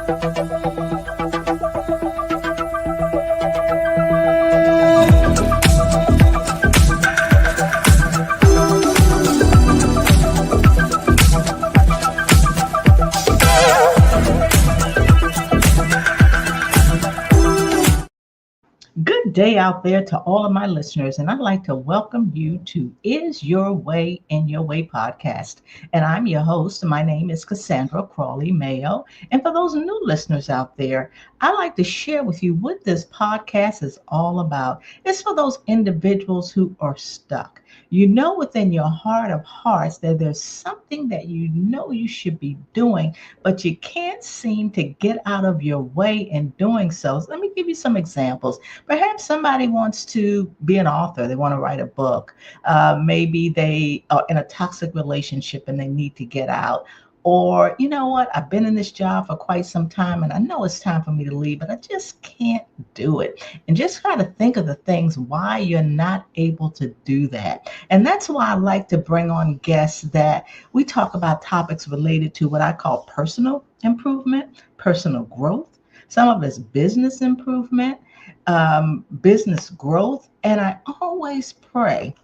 Good day out there to all of my listeners, and I'd like to welcome you to Is Your Way in Your Way podcast. And I'm your host. My name is Cassandra Crawley Mayo. And for those new listeners out there, I'd like to share with you what this podcast is all about. It's for those individuals who are stuck. You know within your heart of hearts that there's something that you know you should be doing, but you can't seem to get out of your way in doing so. So let me give you some examples. Perhaps somebody wants to be an author, they want to write a book. Maybe they are in a toxic relationship and they need to get out. Or, you know what, I've been in this job for quite some time and I know it's time for me to leave, but I just can't do it. And just try to think of the things why you're not able to do that. And that's why I like to bring on guests that we talk about topics related to what I call personal improvement, personal growth. Some of it's business improvement, business growth. And I always pray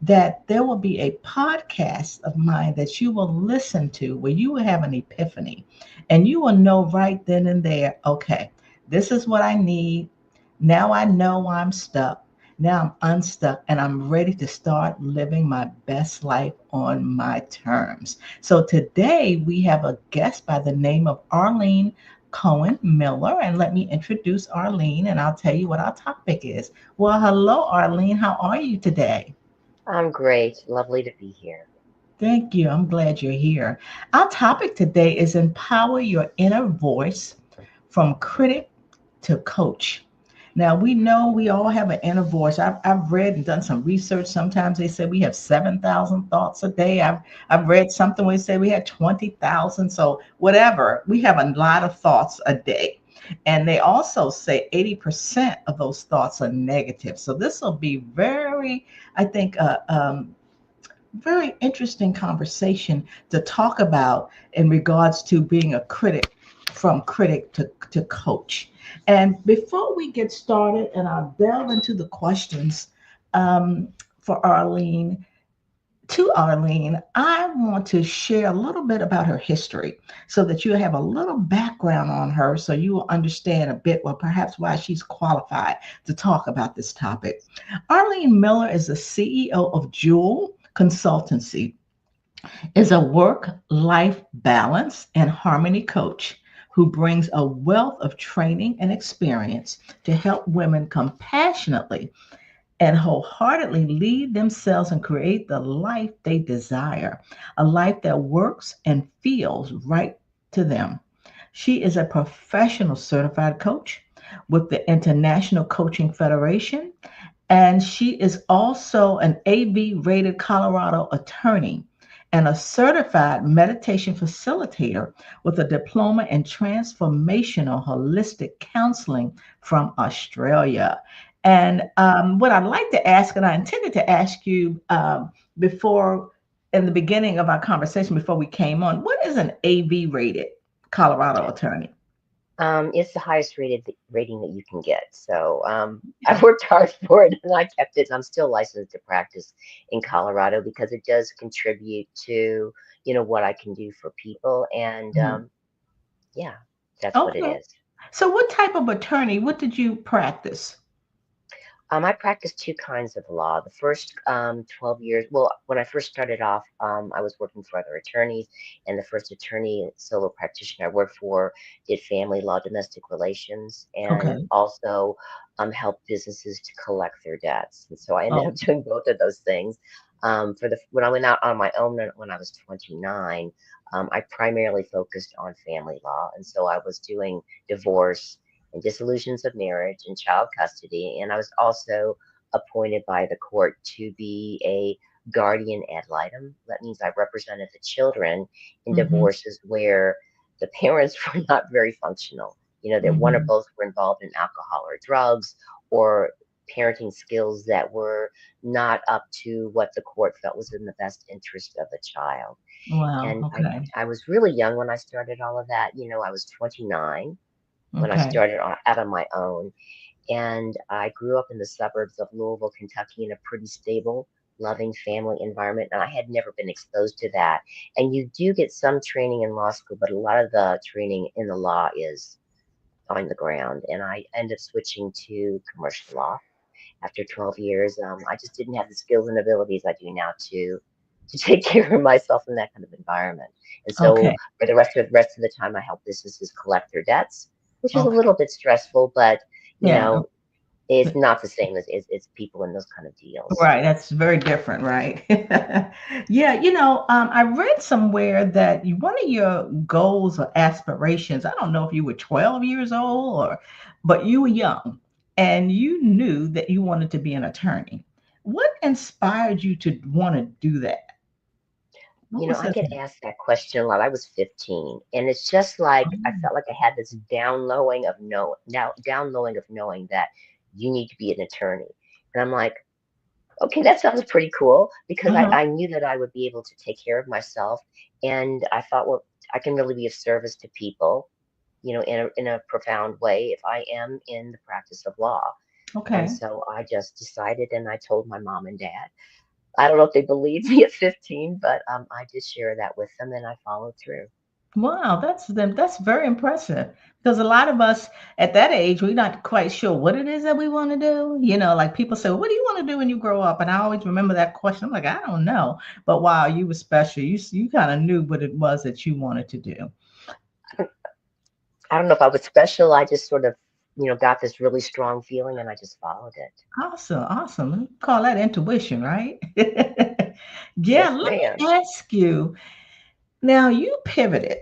that there will be a podcast of mine that you will listen to where you will have an epiphany and you will know right then and there, okay, this is what I need. Now I know I'm stuck. Now I'm unstuck and I'm ready to start living my best life on my terms. So today we have a guest by the name of Arlene Cohen Miller. And let me introduce Arlene and I'll tell you what our topic is. Well, hello, Arlene. How are you today? I'm great. Lovely to be here. Thank you. I'm glad you're here. Our topic today is empower your inner voice from critic to coach. Now, we know we all have an inner voice. I've read and done some research. Sometimes they say we have 7,000 thoughts a day. I've read something where they say we had 20,000. So whatever, we have a lot of thoughts a day. And they also say 80% of those thoughts are negative. So this will be very, I think, very interesting conversation to talk about in regards to being a critic, from critic to coach. And before we get started and I'll delve into the questions for Arlene, to Arlene, I want to share a little bit about her history so that you have a little background on her so you will understand a bit, or perhaps why she's qualified to talk about this topic. Arlene Miller is the CEO of Jewel Consultancy, is a work-life balance and harmony coach who brings a wealth of training and experience to help women compassionately and wholeheartedly lead themselves and create the life they desire, a life that works and feels right to them. She is a professional certified coach with the International Coaching Federation, and she is also an AV rated Colorado attorney and a certified meditation facilitator with a diploma in transformational holistic counseling from Australia. And what I'd like to ask, and I intended to ask you before, in the beginning of our conversation, before we came on, what is an AV rated Colorado attorney? It's the highest rating that you can get. So I worked hard for it and I kept it. And I'm still licensed to practice in Colorado because it does contribute to, what I can do for people. And Mhm. yeah, that's what it Okay. is. So, what type of attorney? What did you practice? I practiced two kinds of law. The first 12 years, well, when I first started off, I was working for other attorneys, and the first attorney solo practitioner I worked for did family law, domestic relations, and Okay. also helped businesses to collect their debts. And so I ended Oh. up doing both of those things. When I went out on my own when I was 29, I primarily focused on family law, and so I was doing divorce and dissolutions of marriage and child custody. And I was also appointed by the court to be a guardian ad litem. That means I represented the children in Hmm. divorces where the parents were not very functional. That one or Hmm. both were involved in alcohol or drugs, or parenting skills that were not up to what the court felt was in the best interest of the child. Wow. And Okay. I was really young when I started all of that. I was 29 when I Okay. started out on my own. And I grew up in the suburbs of Louisville, Kentucky, in a pretty stable, loving family environment. And I had never been exposed to that. And you do get some training in law school, but a lot of the training in the law is on the ground. And I ended up switching to commercial law after 12 years. I just didn't have the skills and abilities I do now to take care of myself in that kind of environment. And so Okay. for the rest of the time, I help businesses collect their debts, which is a Okay. little bit stressful, but you Yeah. know, it's not the same as people in those kind of deals. Right, that's very different, right? Yeah, I read somewhere that one of your goals or aspirations, I don't know if you were 12 years old but you were young and you knew that you wanted to be an attorney. What inspired you to want to do that? What was I it? get asked that question a lot. I was 15, and it's just like I felt like I had this downloading of knowing that you need to be an attorney. And I'm like, okay, that sounds pretty cool because Uh-huh. I knew that I would be able to take care of myself. And I thought, well, I can really be of service to people, in a profound way if I am in the practice of law. And Okay. so I just decided and I told my mom and dad. I don't know if they believed me at 15, but I did share that with them and I followed through. Wow, that's very impressive. Because a lot of us at that age, we're not quite sure what it is that we want to do. Like people say, "What do you want to do when you grow up?" And I always remember that question. I'm like, I don't know. But wow, you were special. You kind of knew what it was that you wanted to do. I don't know if I was special. I just sort of, got this really strong feeling and I just followed it. Awesome, awesome. Call that intuition, right? Yeah. Yes, Let ma'am. me ask you. Now you pivoted.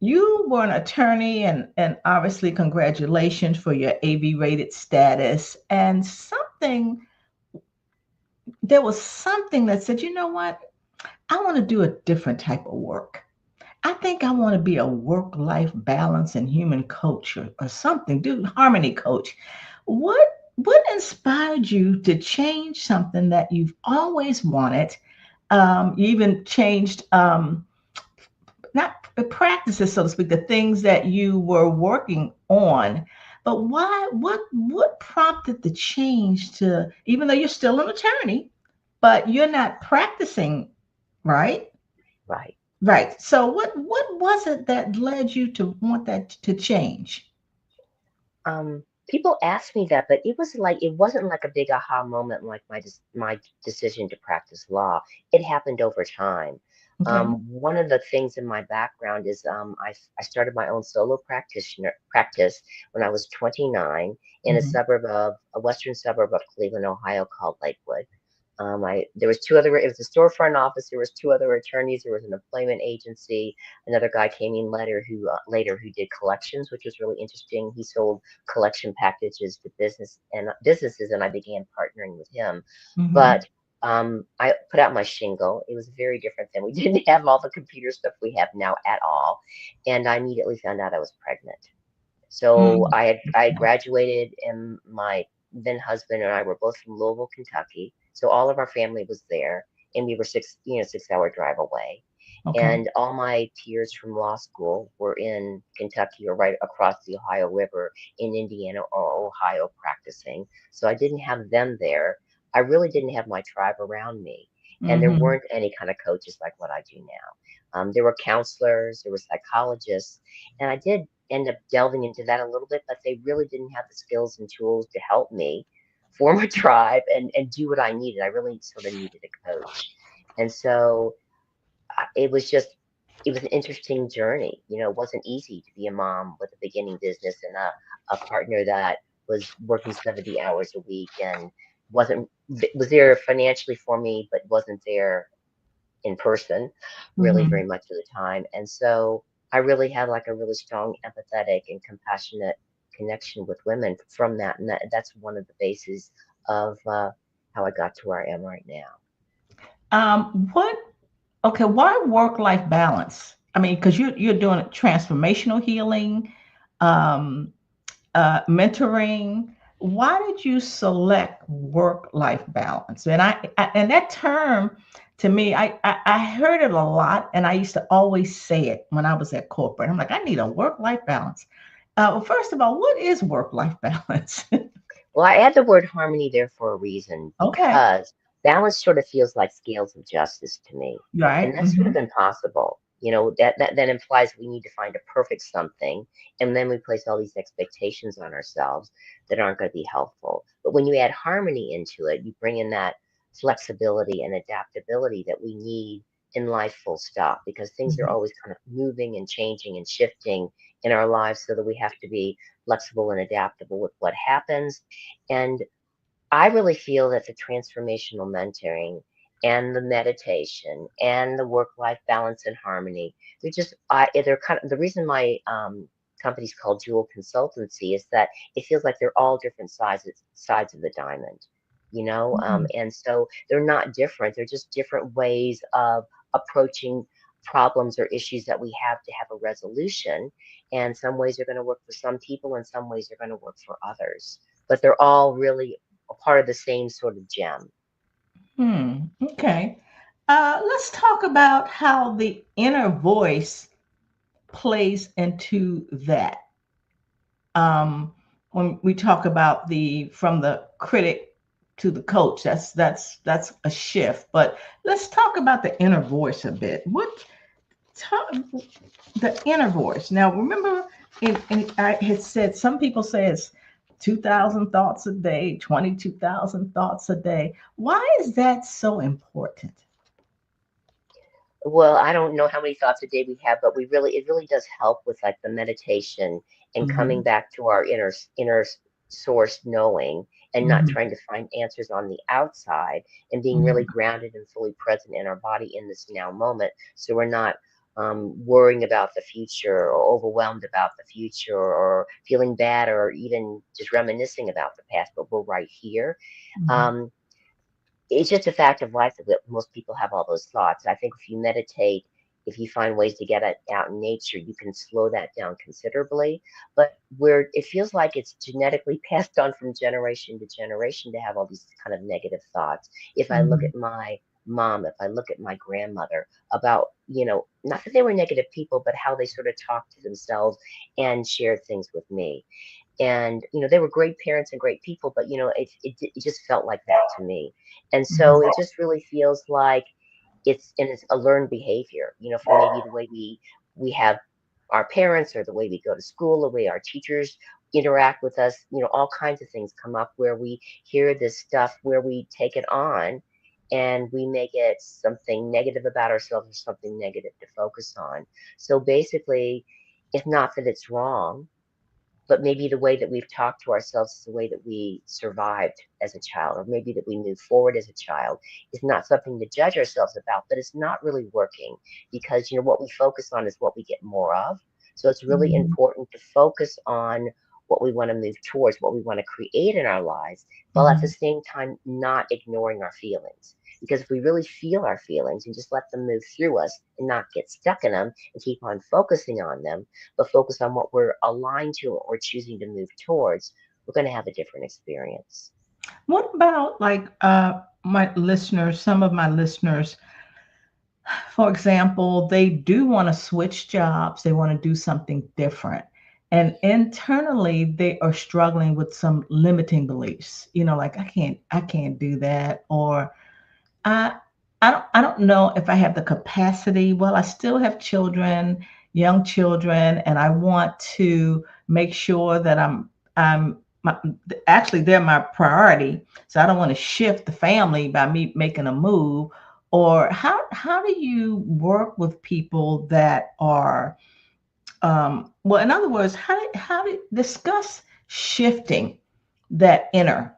You were an attorney, and obviously, congratulations for your AB rated status. And there was something that said, you know what? I want to do a different type of work. I think I want to be a work life balance and human coach or something, do harmony coach. What what inspired you to change something that you've always wanted? You even changed not the practices, so to speak, the things that you were working on. But why? What prompted the change to, even though you're still an attorney, but you're not practicing, right? Right. Right. So what was it that led you to want that to change? People ask me that, but it wasn't like a big aha moment like my decision to practice law. It happened over time. Okay. One of the things in my background is I started my own solo practitioner practice when I was 29 in Hmm. a western suburb of Cleveland, Ohio called Lakewood. There was two other. It was a storefront office. There was two other attorneys. There was an employment agency. Another guy came in later who did collections, which was really interesting. He sold collection packages to businesses, and I began partnering with him. Hmm. But I put out my shingle. It was very different then. We didn't have all the computer stuff we have now at all, and I immediately found out I was pregnant. So Hmm. I graduated, and my then husband and I were both from Louisville, Kentucky. So all of our family was there, and we were 6-hour drive away. Okay. And all my peers from law school were in Kentucky or right across the Ohio River in Indiana or Ohio practicing. So I didn't have them there. I really didn't have my tribe around me. And there Hmm. weren't any kind of coaches like what I do now. There were counselors, there were psychologists, and I did end up delving into that a little bit, but they really didn't have the skills and tools to help me form a tribe and do what I needed. I really sort of needed a coach. And so it was an interesting journey. It wasn't easy to be a mom with a beginning business and a partner that was working 70 hours a week and wasn't was there financially for me, but wasn't there in person really Hmm. very much of the time. And so I really had like a really strong empathetic and compassionate connection with women from that. And that's one of the bases of how I got to where I am right now. What? Okay. Why work life balance? I mean, because you're doing transformational healing, um, mentoring. why did you select work-life balance? And and that term to me, I heard it a lot, and I used to always say it when I was at corporate. I'm like, I need a work-life balance. Well, first of all, what is work-life balance? Well, I add the word harmony there for a reason Okay, because balance sort of feels like scales of justice to me. right. And that's sort of Hmm. impossible. That implies we need to find a perfect something, and then we place all these expectations on ourselves that aren't going to be helpful. But when you add harmony into it, you bring in that flexibility and adaptability that we need in life, full stop, because things are Hmm. always kind of moving and changing and shifting in our lives so that we have to be flexible and adaptable with what happens. And I really feel that the transformational mentoring and the meditation and the work-life balance and harmony, they're kind of the reason my company's called Jewel Consultancy is that it feels like they're all different sides of the diamond, Hmm. and so they're not different. They're just different ways of approaching problems or issues that we have a resolution. And some ways are going to work for some people, and some ways are going to work for others. But they're all really a part of the same sort of gem. Hmm. Okay. Let's talk about how the inner voice plays into that. When we talk about the from the critic to the coach, that's a shift. But let's talk about the inner voice a bit. Talk, the inner voice? Now, remember, I had said some people say it's 2,000 thoughts a day, 22,000 thoughts a day. Why is that so important? Well, I don't know how many thoughts a day we have, but it really does help with like the meditation and coming Hmm. back to our inner source knowing and not Hmm. trying to find answers on the outside and being really Hmm. grounded and fully present in our body in this now moment. So we're not worrying about the future or overwhelmed about the future or feeling bad or even just reminiscing about the past, but we're right here. Hmm. Um, it's just a fact of life that most people have all those thoughts. I think if you meditate, if you find ways to get it out in nature, you can slow that down considerably. But where it feels like it's genetically passed on from generation to generation to have all these kind of negative thoughts. If I look Hmm. at my mom, if I look at my grandmother, about, not that they were negative people, but how they sort of talked to themselves and shared things with me. And they were great parents and great people, but it just felt like that to me. And so it just really feels like it's a learned behavior, for maybe the way we have our parents, or the way we go to school, the way our teachers interact with us, all kinds of things come up where we hear this stuff, where we take it on and we make it something negative about ourselves or something negative to focus on. So basically, it's not that it's wrong, but maybe the way that we've talked to ourselves is the way that we survived as a child, or maybe that we moved forward as a child, is not something to judge ourselves about, but it's not really working because what we focus on is what we get more of. So it's really Hmm. important to focus on what we want to move towards, what we want to create in our lives, while at the Hmm. same time not ignoring our feelings. Because if we really feel our feelings and just let them move through us and not get stuck in them and keep on focusing on them, but focus on what we're aligned to, what we're choosing to move towards, we're going to have a different experience. What about like my listeners, some of my listeners, for example, they do want to switch jobs, they want to do something different. And internally they are struggling with some limiting beliefs. Like I can't do that, or I I don't know if I have the capacity. Well, I still have children, young children, and I want to make sure that I'm my, actually they're my priority. So I don't want to shift the family by me making a move. Or how do you work with people that are well, in other words, how do discuss shifting that inner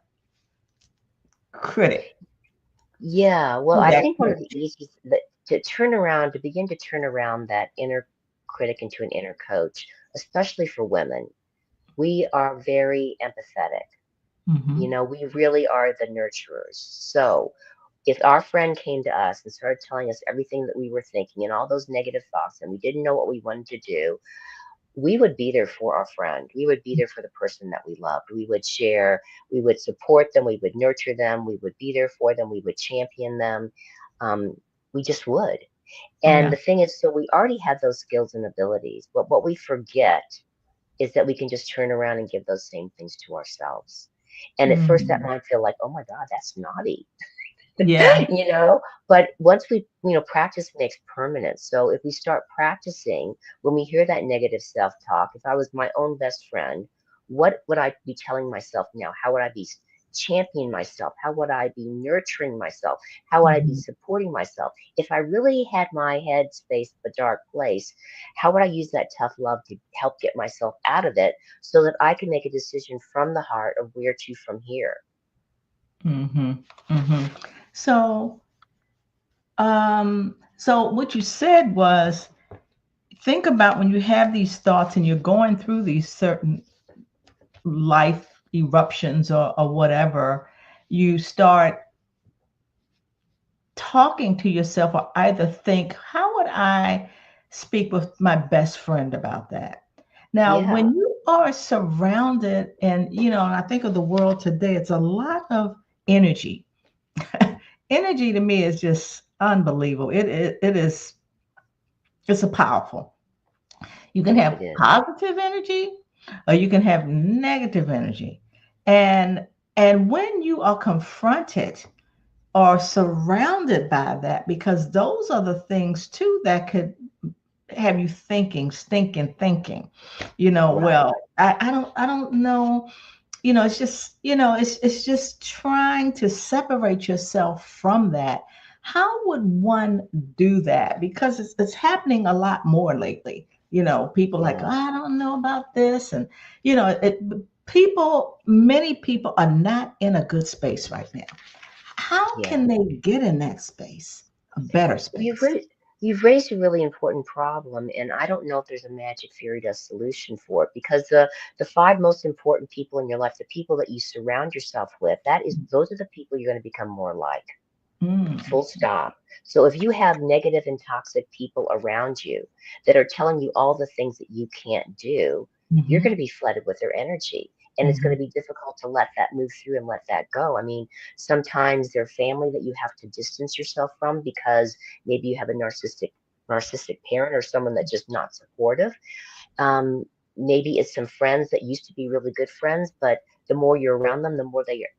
critic Yeah, well, to I that think one of the coach? easiest to begin to turn around that inner critic into an inner coach, especially for women, we are very empathetic. Hmm. We really are the nurturers. So if our friend came to us and started telling us everything that we were thinking and all those negative thoughts, and we didn't know what we wanted to do, we would be there for our friend. We would be there for the person that we loved. We would share, we would support them, we would nurture them, we would be there for them, we would champion them. Um, we just would. And Yeah. the thing is, so we already have those skills and abilities, but what we forget is that we can just turn around and give those same things to ourselves. And at first, that Mhm. might feel like, oh my God, that's naughty. Yeah. you know but once we, practice makes permanent. So if we start practicing, when we hear that negative self-talk, if I was my own best friend, what would I be telling myself now? How would I be championing myself? How would I be nurturing myself? How would I be Mhm. supporting myself? If I really had my head space a dark place, how would I use that tough love to help get myself out of it, so that I can make a decision from the heart of where to from here? Mhm. Mhm. So, so what you said was, think about when you have these thoughts and you're going through these certain life eruptions or whatever, you start talking to yourself or either think, how would I speak with my best friend about that? Now, Yeah. when you are surrounded, and and I think of the world today, it's a lot of energy. Energy to me is just unbelievable. It is, it's a powerful. You can It have is. positive energy or you can have negative energy. And when you are confronted or surrounded by that, because those are the things too that could have you thinking, stinking thinking, Right. well, I don't know, it's just, it's just trying to separate yourself from that. How would one do that? Because it's happening a lot more lately. People like, Yeah. I don't know about this. And, many people are not in a good space right now. How Yeah. can they get in that space, a better Well, you've space? raised you've raised a really important problem, and I don't know if there's a magic fairy dust solution for it, because the five most important people in your life, the people that you surround yourself with, those are the people you're going to become more like. Mm, Full stop. So if you have negative and toxic people around you that are telling you all the things that you can't do, you're hmm going to be flooded with their energy. And it's going hmm to be difficult to let that move through and let that go. I mean, sometimes they're family that you have to distance yourself from because maybe you have a narcissistic parent or someone that's just not supportive. um, Maybe it's some friends that used to be really good friends, but the more you're around them, the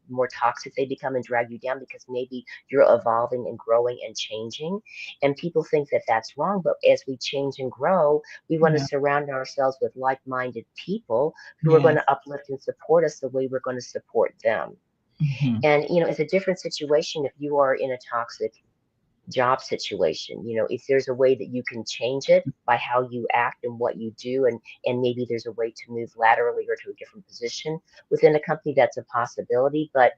more toxic they become and drag you down, because maybe you're evolving and growing and changing. And people think that that's wrong, but as we change and grow, we want to Yeah. surround ourselves with like-minded people who are going Yes. to uplift and support us the way we're going to support them. hmm And it's a different situation if you are in a toxic job situation. If there's a way that you can change it by how you act and what you do, and maybe there's a way to move laterally or to a different position within a company, that's a possibility. But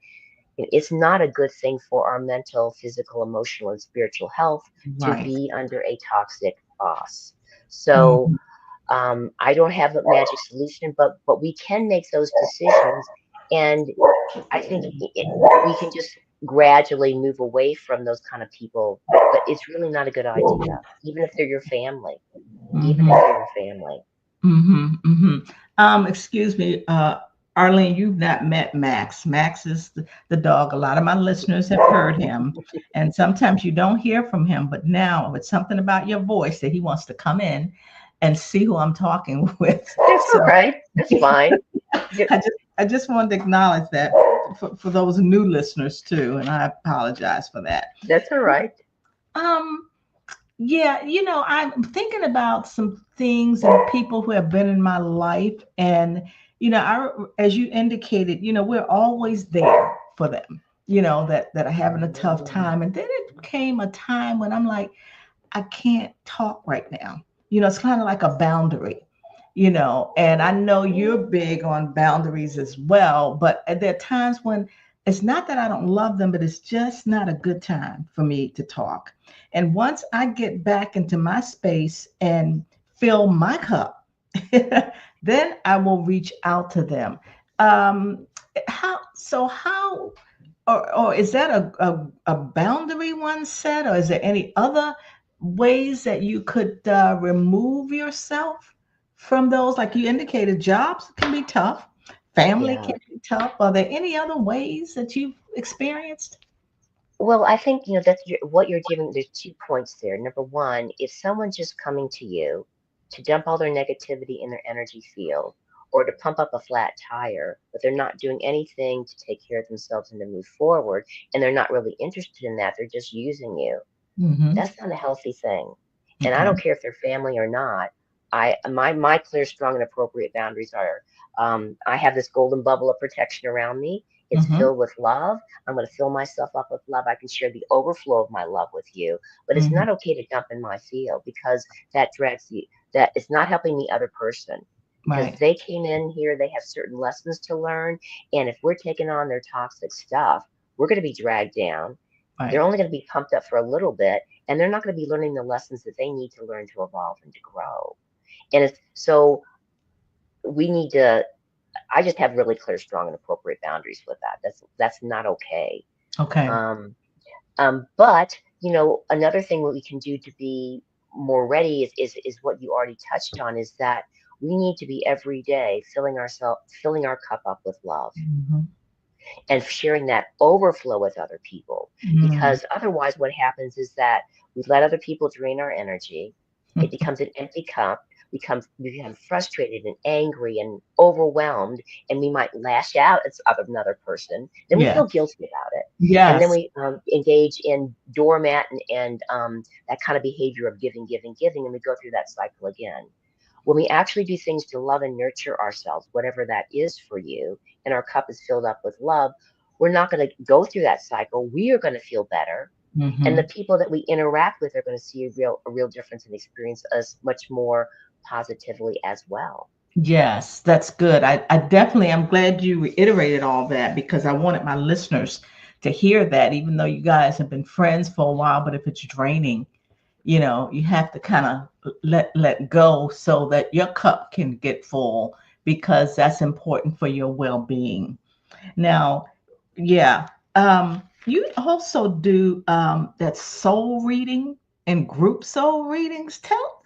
it's not a good thing for our mental, physical, emotional, and spiritual health to Right. be under a toxic boss. So hmm I don't have a magic solution, but we can make those decisions. And I think we can just gradually move away from those kind of people, but it's really not a good idea, even if they're your family, even if hmm they're your family. Excuse me, Arlene, you've not met Max. Max is the dog. A lot of my listeners have heard him, and sometimes you don't hear from him. But now, it's something about your voice that he wants to come in and see who I'm talking with. That's all So right. That's fine. I just I just wanted to acknowledge that for those new listeners too, and I apologize for that. That's all right. Um, Yeah, I'm thinking about some things and people who have been in my life, and as you indicated, we're always there for them. That are having a tough time, and then it came a time when I'm like, I can't talk right now. It's kind of like a boundary. And I know you're big on boundaries as well, but there are times when it's not that I don't love them, but it's just not a good time for me to talk. And once I get back into my space and fill my cup, then I will reach out to them. Um, how or is that a boundary one set, or is there any other ways that you could remove yourself from those, like you indicated, jobs can be tough, family Yeah. can be tough. Are there any other ways that you've experienced? Well, I think, what you're giving, there's 2 points there. Number one, if someone's just coming to you to dump all their negativity in their energy field or to pump up a flat tire, but they're not doing anything to take care of themselves and to move forward, and they're not really interested in that, they're just using you. Mm-hmm. That's not a healthy thing. And I Okay. don't care if they're family or not. My clear, strong, and appropriate boundaries are, I have this golden bubble of protection around me. It's Mm-hmm. filled with love. I'm going to fill myself up with love. I can share the overflow of my love with you, but it's Mm-hmm. not okay to dump in my field because that drags you. That it's not helping the other person because Right. they came in here. They have certain lessons to learn, and if we're taking on their toxic stuff, we're going to be dragged down. They're Right. only going to be pumped up for a little bit, and they're not going to be learning the lessons that they need to learn to evolve and to grow. And it's so we need to. I just have really clear, strong, and appropriate boundaries with that. That's not okay. Okay. Um, but another thing what we can do to be more ready is what you already touched on is that we need to be every day filling our cup up with love Mm-hmm. and sharing that overflow with other people. Mm-hmm. Because otherwise, what happens is that we let other people drain our energy. It becomes an empty cup. We become frustrated and angry and overwhelmed, and we might lash out at another person. Then we Yeah. feel guilty about it, and then Yes. we engage in doormat and that kind of behavior of giving, giving, giving, and we go through that cycle again. When we actually do things to love and nurture ourselves, whatever that is for you, and our cup is filled up with love, we're not going to go through that cycle. We are going to feel better. And the Mm-hmm. people that we interact with are going to see a real difference and experience us much more positively as well. Yes, that's good. I definitely, I'm glad you reiterated all that because I wanted my listeners to hear that, even though you guys have been friends for a while, but if it's draining, you have to kind of let go so that your cup can get full because that's important for your well-being. Now, yeah, you also do that soul reading and group soul readings. Tell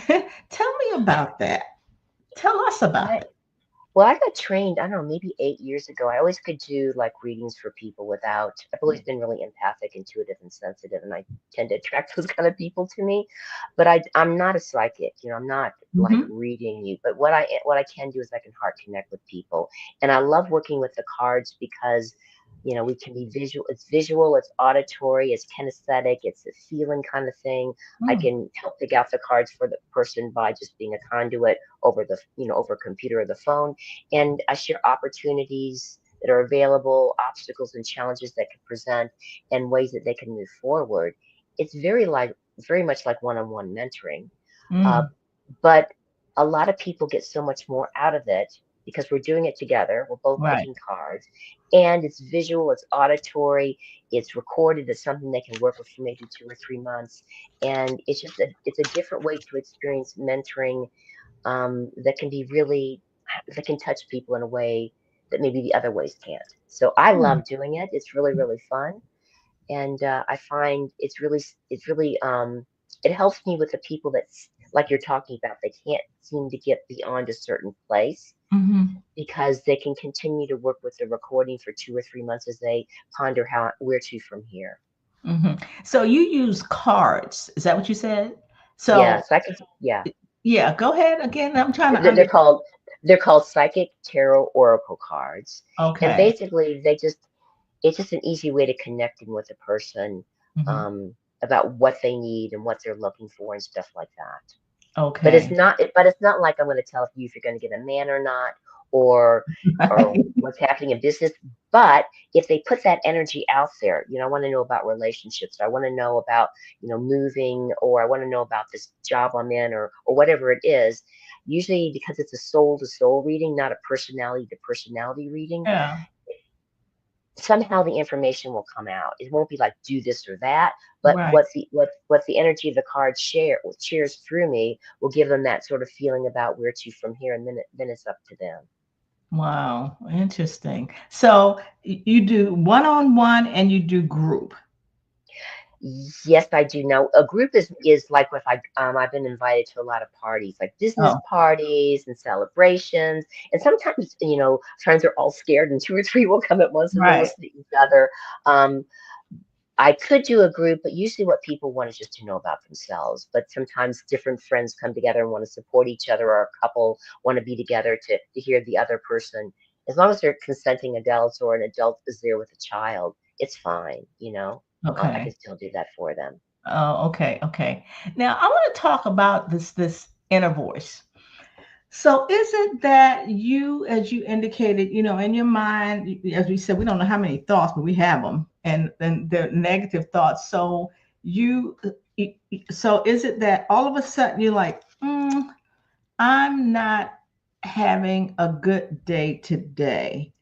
me about that. Tell us about I that. Well, I got trained, I don't know, maybe 8 years ago. I always could do like readings for people without, I've always been really empathic, intuitive, and sensitive, and I tend to attract those kind of people to me. But I'm not a psychic, I'm not like Hmm. reading you. But what I can do is I can heart connect with people. And I love working with the cards because, we can be visual, it's auditory, it's kinesthetic, it's a feeling kind of thing. I Mm, can help pick out the cards for the person by just being a conduit over a computer or the phone, and I share opportunities that are available, obstacles and challenges that could present, and ways that they can move forward. It's very much like one-on-one mentoring, uh, mm, but a lot of people get so much more out of it because we're doing it together. We're both right. picking cards, and it's visual, it's auditory, it's recorded. It's something they can work with for maybe 2 or 3 months, and it's a different way to experience mentoring, that can be really that can touch people in a way that maybe the other ways can't. So I Mm, love doing it. It's really really fun, and I find it helps me with the people that like you're talking about. They can't seem to get beyond a certain place hmm. because they can continue to work with the recording for 2 or 3 months as they ponder how where to from here. Hmm. So you use cards. Is that what you said? Yeah, So psychic. Yeah, yeah, go ahead again. I'm trying to they're they're under. called they're called psychic tarot oracle cards, and Okay. basically it's just an easy way to connecting with a person, Hmm. um, about what they need and what they're looking for and stuff like that. But it's Okay. not. But it's not like I'm going to tell you if you're going to get a man or not, or Right. what's happening in business. But if they put that energy out there, I want to know about relationships. I want to know about moving, or I want to know about this job I'm in, or whatever it is. Usually, because it's a soul to soul reading, not a personality to personality reading, Yeah. somehow the information will come out. It won't be like do this or that, but Right. what the energy of the card shares through me will give them that sort of feeling about where to from here, and then it's up to them. Wow. Interesting. So you do one-on-one and you do group. Yes, I do know. A group is like if I've been invited to a lot of parties, like business Oh, parties and celebrations, and sometimes friends are all scared, and two or three will come at once and they'll right. listen to each other. Um, I could do a group, but usually what people want is just to know about themselves. But sometimes different friends come together and want to support each other, or a couple want to be together to hear the other person. As long as they're consenting adults or an adult is there with a child, it's fine. I can Okay. still do that for them. Oh, okay, okay. Now I want to talk about this inner voice. So is it that you, as you indicated, in your mind, as we said, we don't know how many thoughts, but we have them, and then the negative thoughts. So you, so is it that all of a sudden you're like, I'm not having a good day today?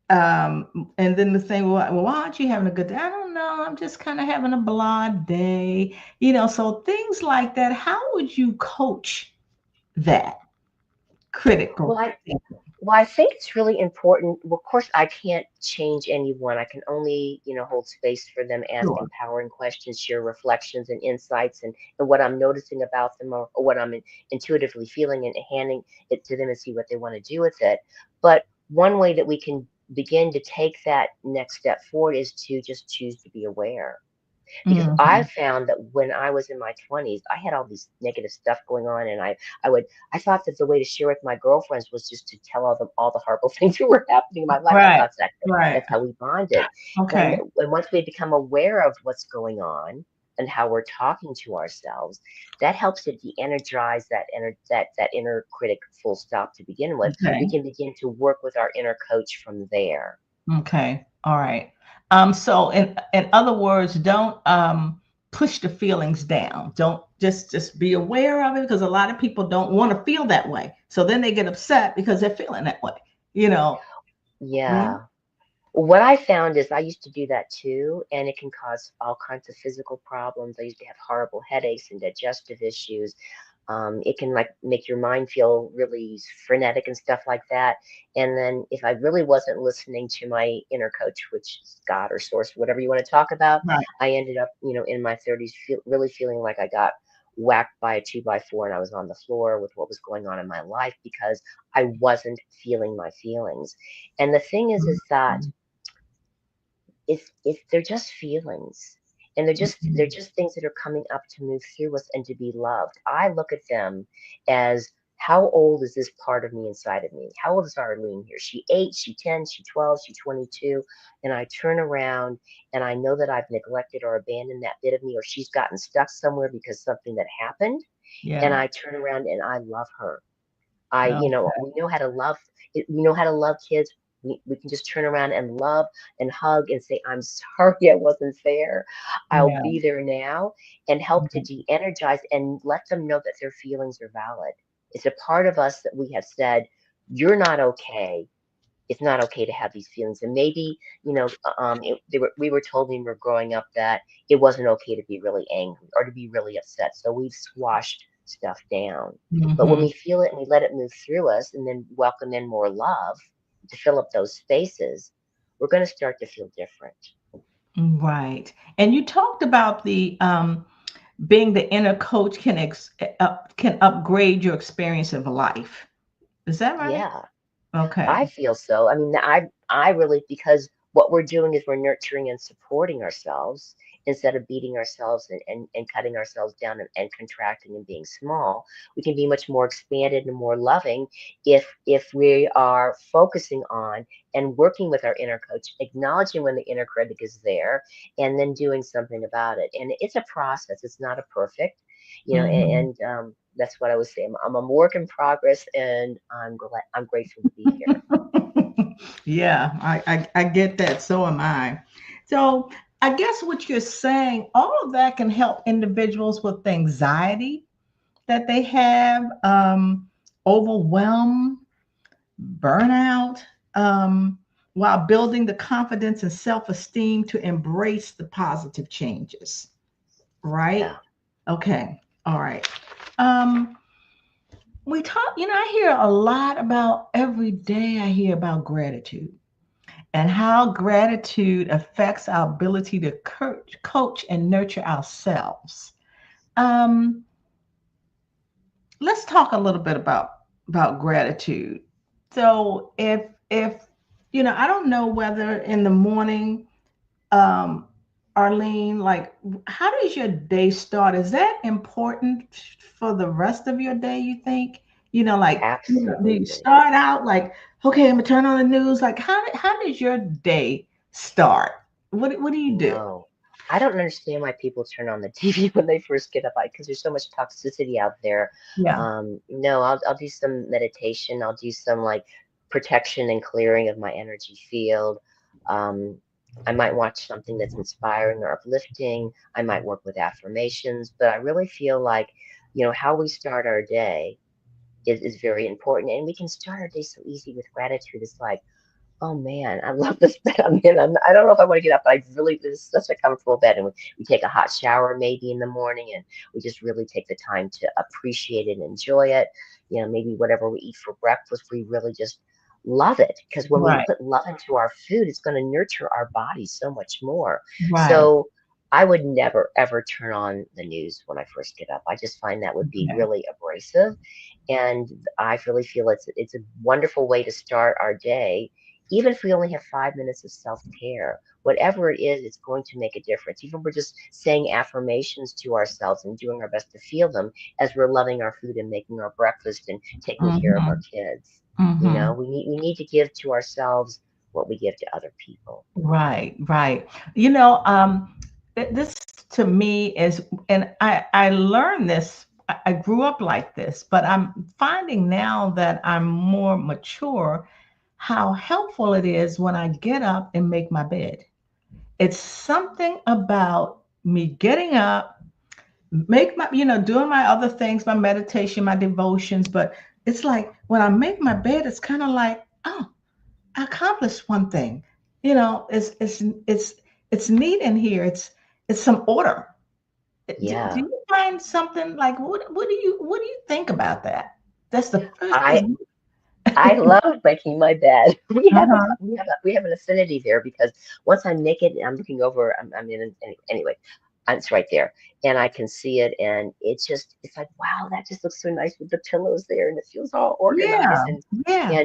And then the thing, well, why aren't you having a good day? I don't know. I'm just kind of having a blah day, so things like that. How would you coach that Well, critical I thinking? Well, I think it's really important. Well, of course, I can't change anyone. I can only, hold space for them, ask Sure. empowering questions, share reflections and insights, and what I'm noticing about them, or what I'm intuitively feeling, and handing it to them and see what they want to do with it. But one way that we can begin to take that next step forward is to just choose to be aware, because I Hmm. found that when I was in my 20s, I had all these negative stuff going on, and I would I thought that the way to share with my girlfriends was just to tell all the horrible things that were happening in my life. I Right. thought Right. that's how we bonded, Okay. and once we become aware of what's going on and how we're talking to ourselves, that helps to de-energize that inner critic. Full stop. To begin with, we Okay. can begin to work with our inner coach from there. Okay. All right. So in other words, don't push the feelings down. Don't just be aware of it, because a lot of people don't want to feel that way. So then they get upset because they're feeling that way. You know. Yeah. Yeah. What I found is I used to do that too, and it can cause all kinds of physical problems. I used to have horrible headaches and digestive issues. It can like make your mind feel really frenetic and stuff like that. And then if I really wasn't listening to my inner coach, which is God or source, whatever you want to talk about, Right. I ended up, in my 30s, really feeling like I got whacked by a 2x4 and I was on the floor with what was going on in my life because I wasn't feeling my feelings. And the thing is that Mhm. it's they're just feelings, and they're Mhm. just things that are coming up to move through us and to be loved. I look at them as, how old is this part of me inside of me? How old is Arlene here? She 8, she 10, she 12, she 22. And I turn around and I know that I've neglected or abandoned that bit of me, or she's gotten stuck somewhere because something that happened, and Yeah. I turn around and I love her. I, Oh, we know how to love. We know how to love kids. We can just turn around and love and hug and say, "I'm sorry, I wasn't there. I'll yeah. be there now," and help to Mhm. de-energize and let them know that their feelings are valid. It's a part of us that we have said, "You're not okay. It's not okay to have these feelings." And maybe, we were told when we were growing up that it wasn't okay to be really angry or to be really upset. So we've squashed stuff down. But when Mhm. we feel it and we let it move through us and then welcome in more love to fill up those spaces, we're going to start to feel different. Right. And you talked about the being the inner coach can upgrade your experience of life. Is that right? Yeah. Okay. I feel so. I mean, I really, because what we're doing is we're nurturing and supporting ourselves instead of beating ourselves and cutting ourselves down and contracting and being small. We can be much more expanded and more loving if we are focusing on and working with our inner coach, acknowledging when the inner critic is there, and then doing something about it. And it's a process. It's not a perfect, Mhm. that's what I was saying. I'm a work in progress, and I'm grateful to be here. Yeah, I get that. So am I. So I guess what you're saying, all of that can help individuals with anxiety that they have, overwhelm, burnout, while building the confidence and self-esteem to embrace the positive changes. Right? Yeah. Okay. All right. Um, we talk, I hear a lot about every day I hear about gratitude. and how gratitude affects our ability to coach and nurture ourselves. Um, let's talk a little bit about gratitude. So if I don't know whether in the morning, um, Arlene, like how does your day start? Is that important for the rest of your day, you think? Do you Absolutely. start out like, okay, I'm gonna turn on the news? Like how does your day start? What do you do? No, I don't understand why people turn on the TV when they first get up, because there's so much toxicity out there. Yeah. No, I'll do some meditation. I'll do some like protection and clearing of my energy field. Um, I might watch something that's inspiring or uplifting. I might work with affirmations, but I really feel like, how we start our day is very important. And we can start our day so easy with gratitude. It's like, oh man, I love this bed I'm in. I don't know if I want to get up, but I really, this is such a comfortable bed. And we take a hot shower maybe in the morning, and we just really take the time to appreciate it and enjoy it. Maybe whatever we eat for breakfast, we really just love it. Because when we Right. put love into our food, it's going to nurture our bodies so much more. Right. So I would never, ever turn on the news when I first get up. I just find that would be Okay. really abrasive. And I really feel it's a wonderful way to start our day. Even if we only have 5 minutes of self care, whatever it is, it's going to make a difference. Even if we're just saying affirmations to ourselves and doing our best to feel them as we're loving our food and making our breakfast and taking care of our Mm-hmm. kids. Mm-hmm. We need to give to ourselves what we give to other people. Right, right. You know, this to me is, and I learned this. I grew up like this, but I'm finding now that I'm more mature, how helpful it is when I get up and make my bed. It's something about me getting up, make my, doing my other things, my meditation, my devotions, but it's like when I make my bed, it's kind of like, oh, I accomplished one thing. It's neat in here. It's some order. Do Yeah. you find something like what do you think about that? That's the first I thing. I love making my bed. We have a Uh-huh. we have a we have an affinity there because once I make it, and I'm looking over. I'm in anyway. It's right there, and I can see it, and it's like wow, that just looks so nice with the pillows there, and it feels all Yeah, organized. yeah,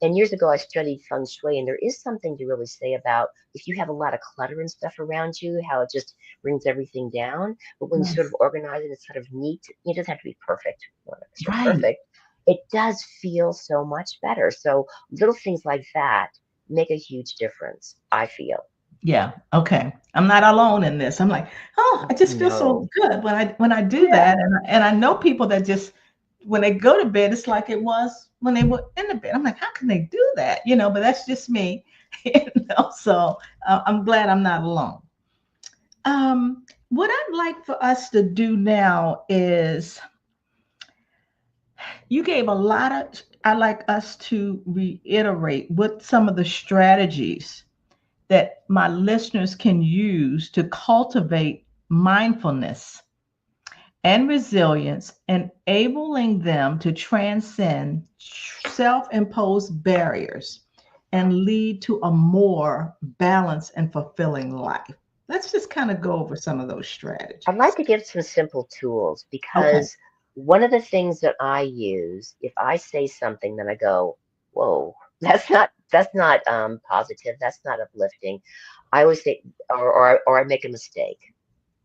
And years ago I studied feng shui, and there is something to really say about if you have a lot of clutter and stuff around you, how it just brings everything down. But when you sort yes, of organize it, it's sort of neat. It doesn't have to be perfect. Well, it's not right. perfect, it does feel so much better. So little things like that make a huge difference, I feel. Yeah, okay. I'm not alone in this. I'm like, oh, I just feel so No. good when I do Yeah. that, and I know people that just when they go to bed, it's like it was when they were in the bed. I'm like, how can they do that? But that's just me, So I'm glad I'm not alone. What I'd like for us to do now is you gave a lot of. I'd like us to reiterate what some of the strategies that my listeners can use to cultivate mindfulness and resilience, enabling them to transcend self imposed barriers and lead to a more balanced and fulfilling life. Let's just kind of go over some of those I'd like strategies. to give some simple tools Okay. because one of the things that I use, if I say something, then I go, whoa, that's not positive, that's not uplifting. I always say, or I make a mistake.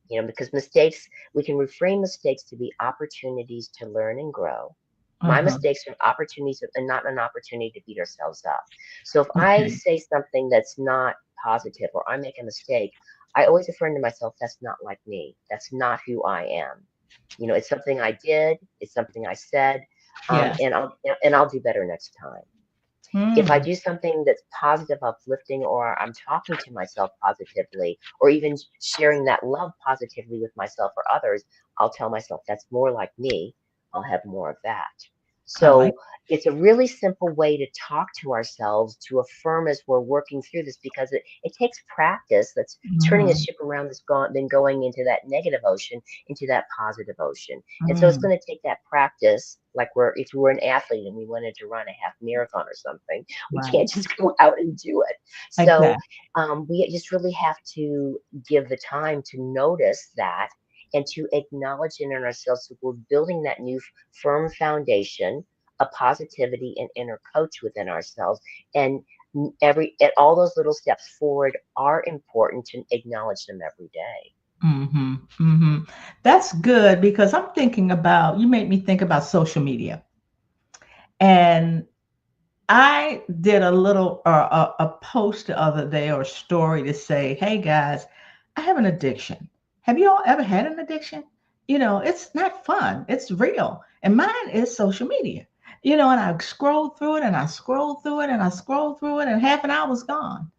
Because mistakes, we can reframe mistakes to be opportunities to learn and grow. My Uh-huh. mistakes are opportunities and not an opportunity to beat ourselves up. So if I Okay. say something that's not positive or I make a mistake, I always affirm to myself, that's not like me. That's not who I am. It's something I did, it's something I said, Yes. and I'll do better next time. If I Mm. do something that's positive, uplifting, or I'm talking to myself positively, or even sharing that love positively with myself or others, I'll tell myself that's more like me. I'll have more of that. I like. So it's a really simple way to talk to ourselves, to affirm as we're working through this, because it takes practice. That's turning a Mm-hmm. ship around that's gone, been going into that negative ocean into that positive ocean. And so it's Mm, going to take that practice. Like if we were an athlete and we wanted to run a half marathon or something, we right. can't just go out and do it. So Exactly. we just really have to give the time to notice that and to acknowledge it in ourselves that we're building that new firm foundation of positivity and inner coach within ourselves. And and all those little steps forward are important to acknowledge them every day. Mm-hmm. Mm-hmm. That's good because I'm thinking about, you made me think about social media. And I did a little a post the other day or story to say, hey guys, I have an addiction. Have you all ever had an addiction? It's not fun. It's real. And mine is social media. And I scroll through it and I scroll through it and I scroll through it and half an hour's gone.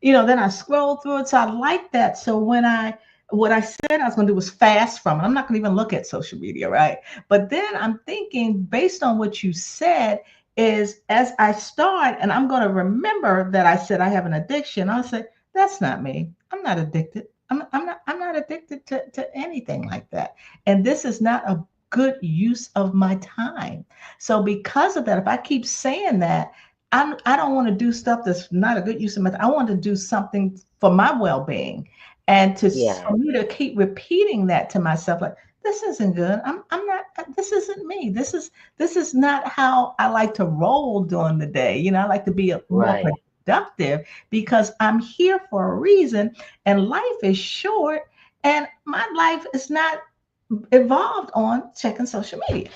Then I scroll through it. So I like that. So what I said I was going to do was fast from it. I'm not going to even look at social media, right? But then I'm thinking, based on what you said, is as I start and I'm going to remember that I said I have an addiction, I'll say, that's not me. I'm not addicted. I'm not addicted to anything like that. And this is not a good use of my time. So because of that, if I keep saying that, I don't want to do stuff that's not a good use of my time. I want to do something for my well-being. And Yeah, for me to keep repeating that to myself, like, this isn't good. I'm not, this isn't me. This is not how I like to roll during the day. I like to be more right. productive because I'm here for a reason and life is short and my life is not evolved on checking social media.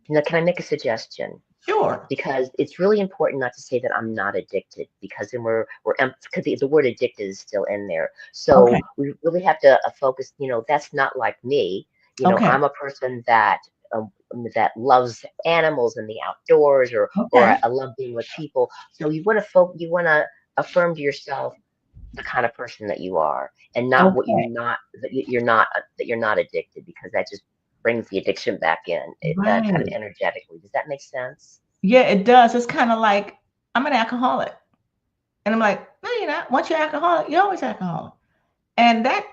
Now, can I make a suggestion? Sure. Because it's really important not to say that I'm not addicted, because then we're because the word addicted is still in there. Okay. So we really have to focus. That's not like me. Okay. I'm a person that loves animals and the outdoors, or Okay. I love being with people. So you want to affirm to yourself the kind of person that you are, and not what you're Okay. not, that you're not addicted, because that just brings the addiction back in, kind of Right. energetically. Does that make sense? Yeah, it does. It's kind of like I'm an alcoholic. And I'm like, no, you're not. Once you're alcoholic, you're always alcoholic. And that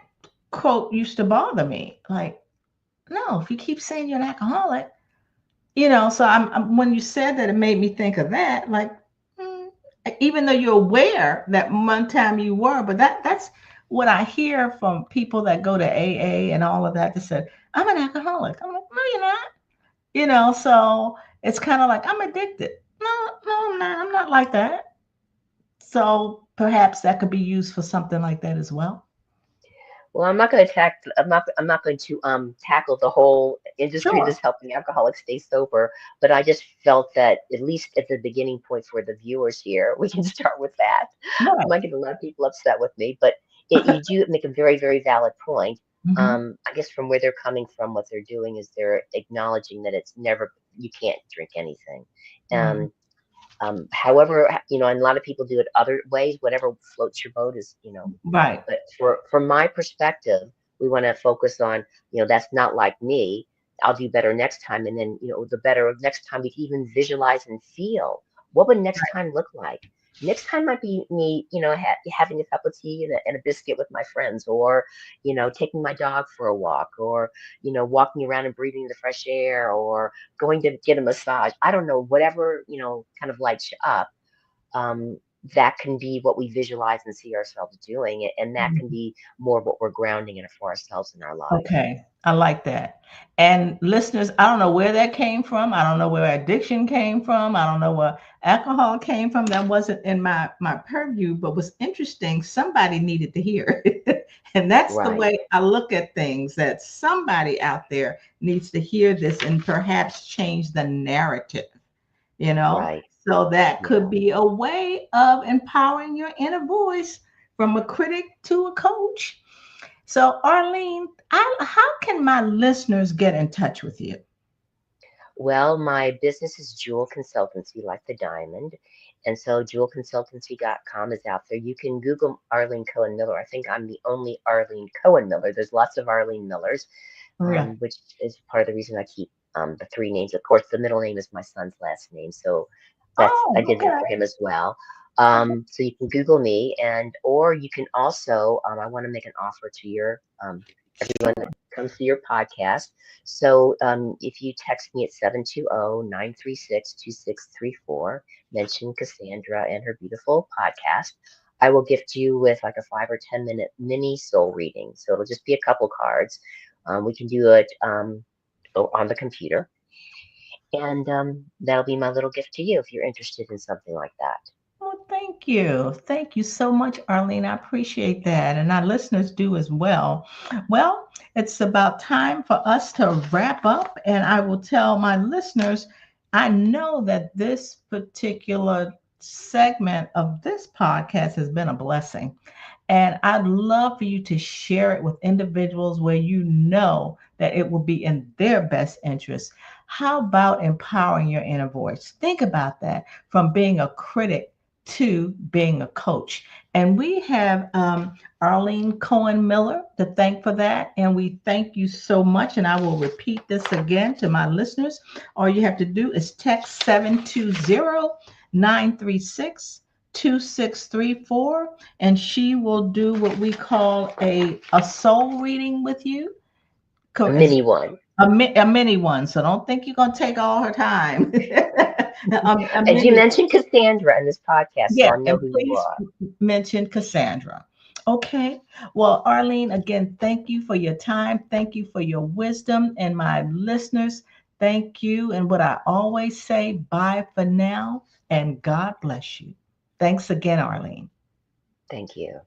quote used to bother me. Like, no, if you keep saying you're an alcoholic, so when you said that, it made me think of that. Like, mm, even though you're aware that one time you were, but that's what I hear from people that go to AA and all of that. They said, I'm an alcoholic. I'm like, no, you're not. So it's kind of like I'm addicted. No, no, I'm not. I'm not like that. So perhaps that could be used for something like that as well. Well, I'm not going to I'm not going to tackle the whole industry Sure. that's helping alcoholics stay sober, but I just felt that, at least at the beginning point for the viewers here, we can start with that. I Right. might get a lot of people upset with me, but you do make a very, very valid point. Hmm. I guess from where they're coming from, what they're doing is they're acknowledging that it's never, you can't drink anything. Mm. Um, However, and a lot of people do it other ways. Whatever floats your boat is, Right. but from my perspective, we want to focus on, that's not like me. I'll do better next time. And then, the better next time, we can even visualize and feel, what would next time look like? Next time might be me, having a cup of tea and a biscuit with my friends, or, taking my dog for a walk, or, walking around and breathing the fresh air, or going to get a massage. I don't know, whatever, kind of lights you up. um, that can be what we visualize and see ourselves doing, and that can Mhm. be more of what we're grounding in for ourselves in our life. Okay. I like that. And listeners, I don't know where that came from. I don't know where addiction came from. I don't know where alcohol came from. That wasn't in my purview, but was interesting. Somebody needed to hear it. And that's the Right, way I look at things, that somebody out there needs to hear this and perhaps change the narrative, you know? right. So that could Yeah. be a way of empowering your inner voice from a critic to a coach. So, Arlene, how can my listeners get in touch with you? Well, my business is Jewel Consultancy, like the diamond. And so jewelconsultancy.com is out there. You can Google Arlene Cohen Miller. I think I'm the only Arlene Cohen Miller. There's lots of Arlene Millers, Yeah. which is part of the reason I keep the three names. Of course, the middle name is my son's last name, so I Oh, did that okay. for him as well. So you can Google me, or you can also, I want to make an offer to your everyone that comes to your podcast. So if you text me at 720-936-2634, mention Cassandra and her beautiful podcast, I will gift you with like a 5 or 10 minute mini soul reading. So it'll just be a couple cards. We can do it on the computer. And that'll be my little gift to you if you're interested in something like that. Well, thank you. Thank you so much, Arlene. I appreciate that. And our listeners do as well. Well, it's about time for us to wrap up. And I will tell my listeners I know that this particular segment of this podcast has been a blessing. And I'd love for you to share it with individuals where you know that it will be in their best interest. How about empowering your inner voice? Think about that, from being a critic to being a coach. And we have Arlene Cohen Miller to thank for that. And we thank you so much. And I will repeat this again to my listeners. All you have to do is text 720-936-2634, and she will do what we call a soul reading with you. A mini one. A mini one. So don't think you're going to take all her time. A And you mini. mentioned Cassandra in this podcast, so Yeah, I know and who you please are. mention Cassandra. Okay. Well, Arlene, again, thank you for your time. Thank you for your wisdom. And my listeners, thank you. And what I always say, bye for now, and God bless you. Thanks again, Arlene. Thank you.